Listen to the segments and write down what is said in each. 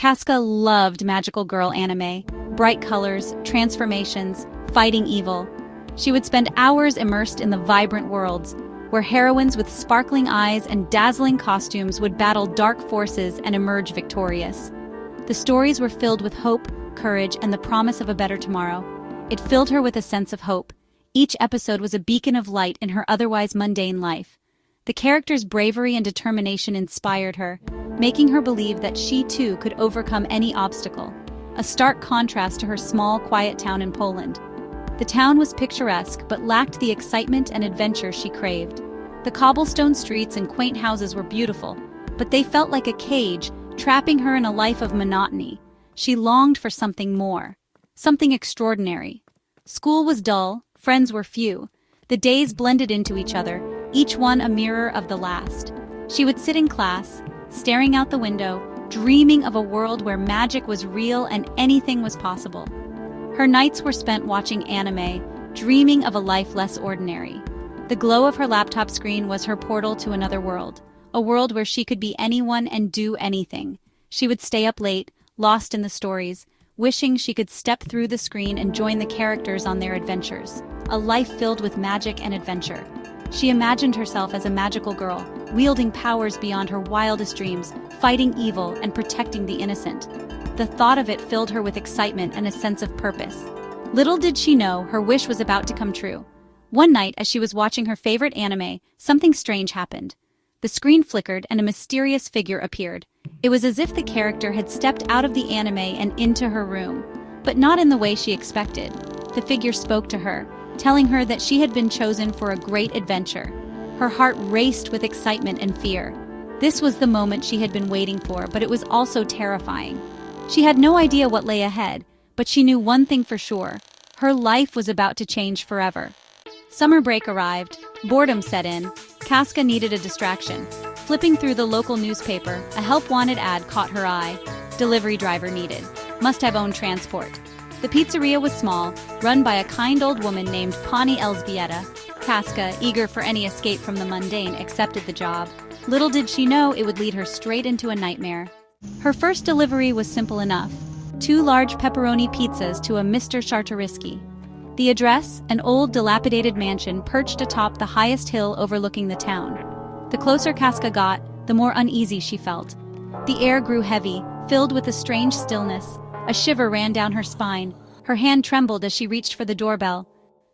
Casca loved magical girl anime, bright colors, transformations, fighting evil. She would spend hours immersed in the vibrant worlds, where heroines with sparkling eyes and dazzling costumes would battle dark forces and emerge victorious. The stories were filled with hope, courage, and the promise of a better tomorrow. It filled her with a sense of hope. Each episode was a beacon of light in her otherwise mundane life. The characters' bravery and determination inspired her, making her believe that she too could overcome any obstacle, a stark contrast to her small, quiet town in Poland. The town was picturesque but lacked the excitement and adventure she craved. The cobblestone streets and quaint houses were beautiful, but they felt like a cage, trapping her in a life of monotony. She longed for something more, something extraordinary. School was dull, friends were few. The days blended into each other, each one a mirror of the last. She would sit in class, staring out the window, dreaming of a world where magic was real and anything was possible. Her nights were spent watching anime, dreaming of a life less ordinary. The glow of her laptop screen was her portal to another world, a world where she could be anyone and do anything. She would stay up late, lost in the stories, wishing she could step through the screen and join the characters on their adventures. A life filled with magic and adventure. She imagined herself as a magical girl, wielding powers beyond her wildest dreams, fighting evil and protecting the innocent. The thought of it filled her with excitement and a sense of purpose. Little did she know her wish was about to come true. One night, as she was watching her favorite anime, something strange happened. The screen flickered and a mysterious figure appeared. It was as if the character had stepped out of the anime and into her room, but not in the way she expected. The figure spoke to her, telling her that she had been chosen for a great adventure. Her heart raced with excitement and fear. This was the moment she had been waiting for, but it was also terrifying. She had no idea what lay ahead, but she knew one thing for sure. Her life was about to change forever. Summer break arrived. Boredom set in. Casca needed a distraction. Flipping through the local newspaper, a help-wanted ad caught her eye. Delivery driver needed. Must have own transport. The pizzeria was small, run by a kind old woman named Pani Elżbieta. Casca, eager for any escape from the mundane, accepted the job. Little did she know it would lead her straight into a nightmare. Her first delivery was simple enough. 2 large pepperoni pizzas to a Mr. Czartoryski. The address, an old, dilapidated mansion perched atop the highest hill overlooking the town. The closer Casca got, the more uneasy she felt. The air grew heavy, filled with a strange stillness. A shiver ran down her spine. Her hand trembled as she reached for the doorbell.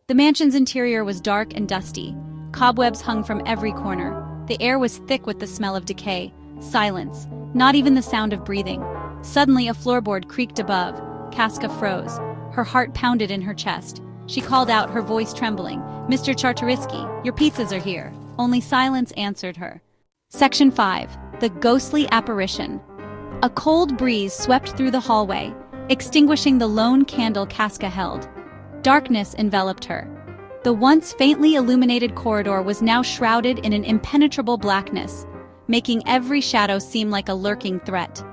The mansion's interior was dark and dusty. Cobwebs hung from every corner. The air was thick with the smell of decay. Silence. Not even the sound of breathing. Suddenly, a floorboard creaked above. Casca froze. Her heart pounded in her chest. She called out, her voice trembling. "Mr. Czartoryski, your pizzas are here." Only silence answered her. Section 5. The Ghostly Apparition. A cold breeze swept through the hallway, extinguishing the lone candle Casca held. Darkness enveloped her. The once faintly illuminated corridor was now shrouded in an impenetrable blackness, making every shadow seem like a lurking threat.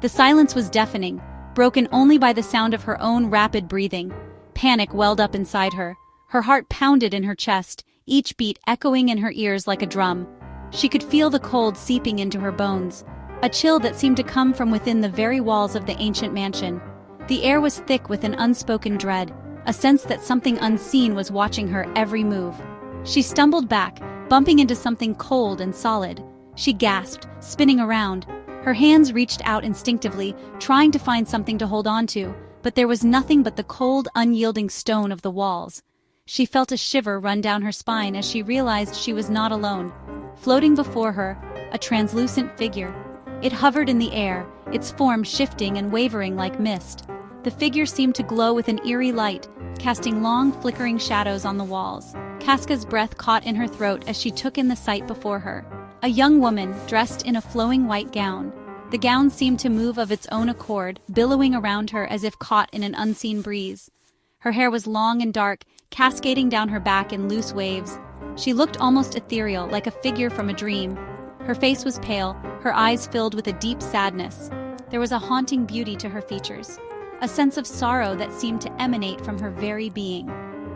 The silence was deafening, broken only by the sound of her own rapid breathing. Panic welled up inside her. Her heart pounded in her chest, each beat echoing in her ears like a drum. She could feel the cold seeping into her bones, a chill that seemed to come from within the very walls of the ancient mansion. The air was thick with an unspoken dread, a sense that something unseen was watching her every move. She stumbled back, bumping into something cold and solid. She gasped, spinning around. Her hands reached out instinctively, trying to find something to hold on to, but there was nothing but the cold, unyielding stone of the walls. She felt a shiver run down her spine as she realized she was not alone. Floating before her, a translucent figure. It hovered in the air, its form shifting and wavering like mist. The figure seemed to glow with an eerie light, casting long, flickering shadows on the walls. Casca's breath caught in her throat as she took in the sight before her. A young woman, dressed in a flowing white gown. The gown seemed to move of its own accord, billowing around her as if caught in an unseen breeze. Her hair was long and dark, cascading down her back in loose waves. She looked almost ethereal, like a figure from a dream. Her face was pale, her eyes filled with a deep sadness. There was a haunting beauty to her features, a sense of sorrow that seemed to emanate from her very being.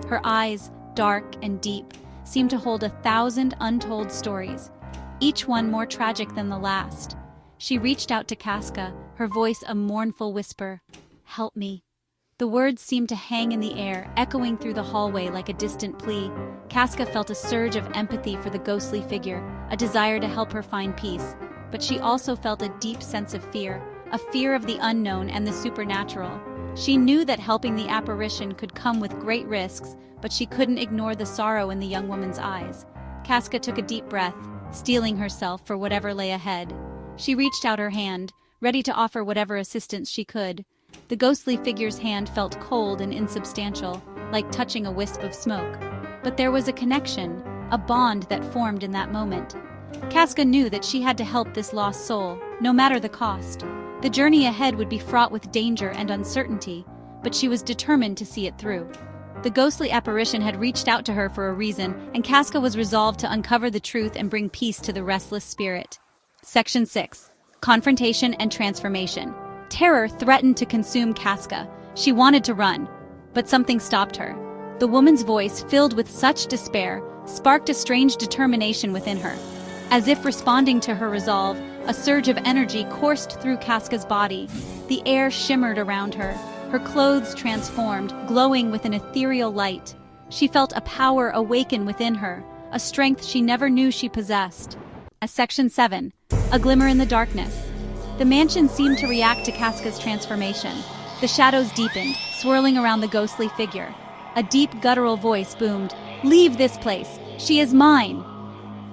Her eyes, dark and deep, seemed to hold 1,000 untold stories, each one more tragic than the last. She reached out to Casca, her voice a mournful whisper. "Help me." The words seemed to hang in the air, echoing through the hallway like a distant plea. Casca felt a surge of empathy for the ghostly figure, a desire to help her find peace. But she also felt a deep sense of fear, a fear of the unknown and the supernatural. She knew that helping the apparition could come with great risks, but she couldn't ignore the sorrow in the young woman's eyes. Casca took a deep breath, steeling herself for whatever lay ahead. She reached out her hand, ready to offer whatever assistance she could. The ghostly figure's hand felt cold and insubstantial, like touching a wisp of smoke. But there was a connection, a bond that formed in that moment. Casca knew that she had to help this lost soul, no matter the cost. The journey ahead would be fraught with danger and uncertainty, but she was determined to see it through. The ghostly apparition had reached out to her for a reason, and Casca was resolved to uncover the truth and bring peace to the restless spirit. Section 6. Confrontation and Transformation. Terror threatened to consume Casca. She wanted to run, but something stopped her. The woman's voice, filled with such despair, sparked a strange determination within her. As if responding to her resolve, a surge of energy coursed through Casca's body. The air shimmered around her, her clothes transformed, glowing with an ethereal light. She felt a power awaken within her, a strength she never knew she possessed. Section 7. A Glimmer in the Darkness. The mansion seemed to react to Casca's transformation. The shadows deepened, swirling around the ghostly figure. A deep, guttural voice boomed, "Leave this place! She is mine!"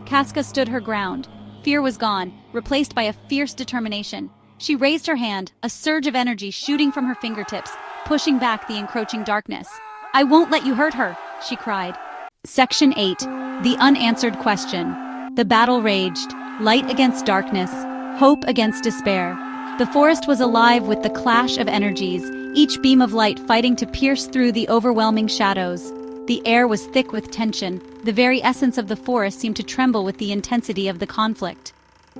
Casca stood her ground. Fear was gone, replaced by a fierce determination. She raised her hand, a surge of energy shooting from her fingertips, pushing back the encroaching darkness. "I won't let you hurt her!" she cried. Section 8. The Unanswered Question. The battle raged, light against darkness, hope against despair. The forest was alive with the clash of energies, each beam of light fighting to pierce through the overwhelming shadows. The air was thick with tension. The very essence of the forest seemed to tremble with the intensity of the conflict.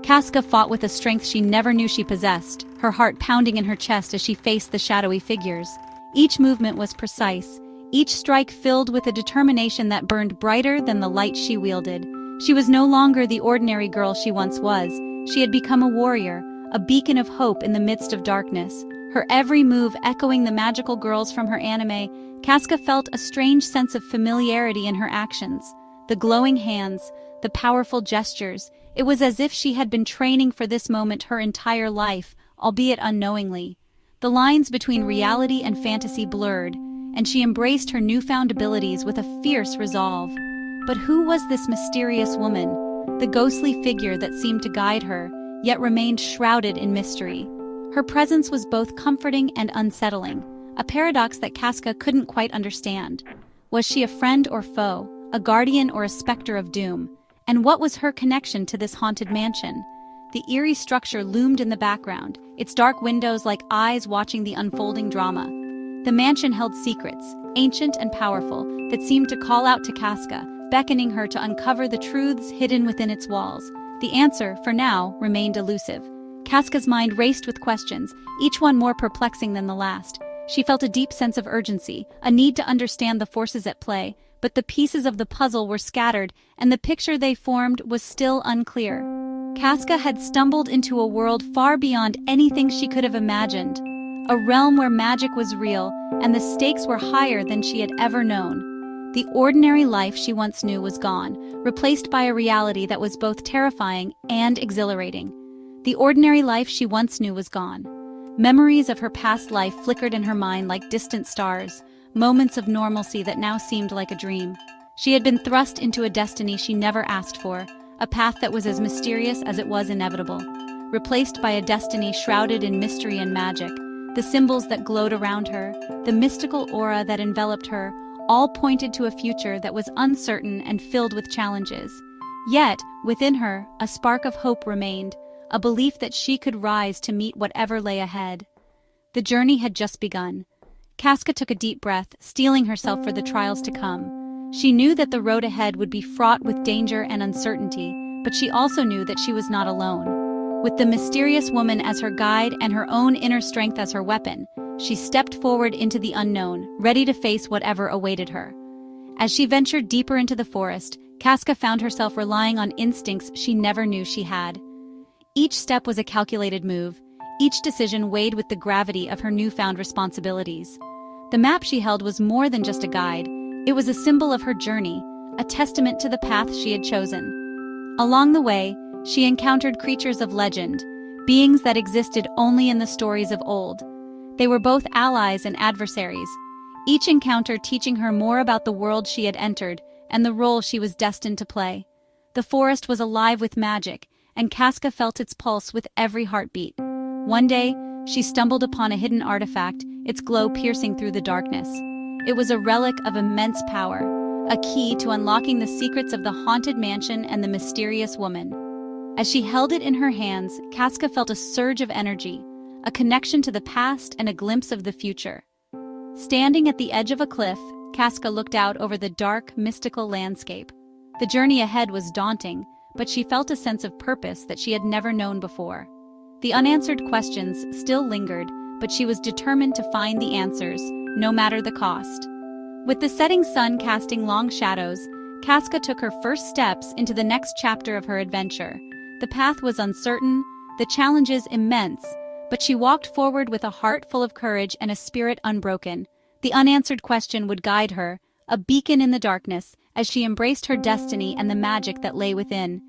Casca fought with a strength she never knew she possessed, her heart pounding in her chest as she faced the shadowy figures. Each movement was precise, each strike filled with a determination that burned brighter than the light she wielded. She was no longer the ordinary girl she once was. She had become a warrior, a beacon of hope in the midst of darkness. Her every move echoing the magical girls from her anime, Casca felt a strange sense of familiarity in her actions. The glowing hands, the powerful gestures, it was as if she had been training for this moment her entire life, albeit unknowingly. The lines between reality and fantasy blurred, and she embraced her newfound abilities with a fierce resolve. But who was this mysterious woman, the ghostly figure that seemed to guide her, yet remained shrouded in mystery? Her presence was both comforting and unsettling, a paradox that Casca couldn't quite understand. Was she a friend or foe, a guardian or a specter of doom? And what was her connection to this haunted mansion? The eerie structure loomed in the background, its dark windows like eyes watching the unfolding drama. The mansion held secrets, ancient and powerful, that seemed to call out to Casca, beckoning her to uncover the truths hidden within its walls. The answer, for now, remained elusive. Casca's mind raced with questions, each one more perplexing than the last. She felt a deep sense of urgency, a need to understand the forces at play, but the pieces of the puzzle were scattered, and the picture they formed was still unclear. Casca had stumbled into a world far beyond anything she could have imagined, a realm where magic was real, and the stakes were higher than she had ever known. The ordinary life she once knew was gone, replaced by a reality that was both terrifying and exhilarating. The ordinary life she once knew was gone. Memories of her past life flickered in her mind like distant stars, moments of normalcy that now seemed like a dream. She had been thrust into a destiny she never asked for, a path that was as mysterious as it was inevitable. Replaced by a destiny shrouded in mystery and magic, the symbols that glowed around her, the mystical aura that enveloped her, all pointed to a future that was uncertain and filled with challenges. Yet, within her, a spark of hope remained, a belief that she could rise to meet whatever lay ahead. The journey had just begun. Casca took a deep breath, steeling herself for the trials to come. She knew that the road ahead would be fraught with danger and uncertainty, but she also knew that she was not alone. With the mysterious woman as her guide and her own inner strength as her weapon, she stepped forward into the unknown, ready to face whatever awaited her. As she ventured deeper into the forest, Casca found herself relying on instincts she never knew she had. Each step was a calculated move, each decision weighed with the gravity of her newfound responsibilities. The map she held was more than just a guide. It was a symbol of her journey, a testament to the path she had chosen. Along the way, she encountered creatures of legend, beings that existed only in the stories of old. They were both allies and adversaries, each encounter teaching her more about the world she had entered and the role she was destined to play. The forest was alive with magic, and Casca felt its pulse with every heartbeat. One day, she stumbled upon a hidden artifact, its glow piercing through the darkness. It was a relic of immense power, a key to unlocking the secrets of the haunted mansion and the mysterious woman. As she held it in her hands, Casca felt a surge of energy, a connection to the past and a glimpse of the future. Standing at the edge of a cliff, Casca looked out over the dark, mystical landscape. The journey ahead was daunting, but she felt a sense of purpose that she had never known before. The unanswered questions still lingered, but she was determined to find the answers, no matter the cost. With the setting sun casting long shadows, Casca took her first steps into the next chapter of her adventure. The path was uncertain, the challenges immense, but she walked forward with a heart full of courage and a spirit unbroken. The unanswered question would guide her, a beacon in the darkness, as she embraced her destiny and the magic that lay within.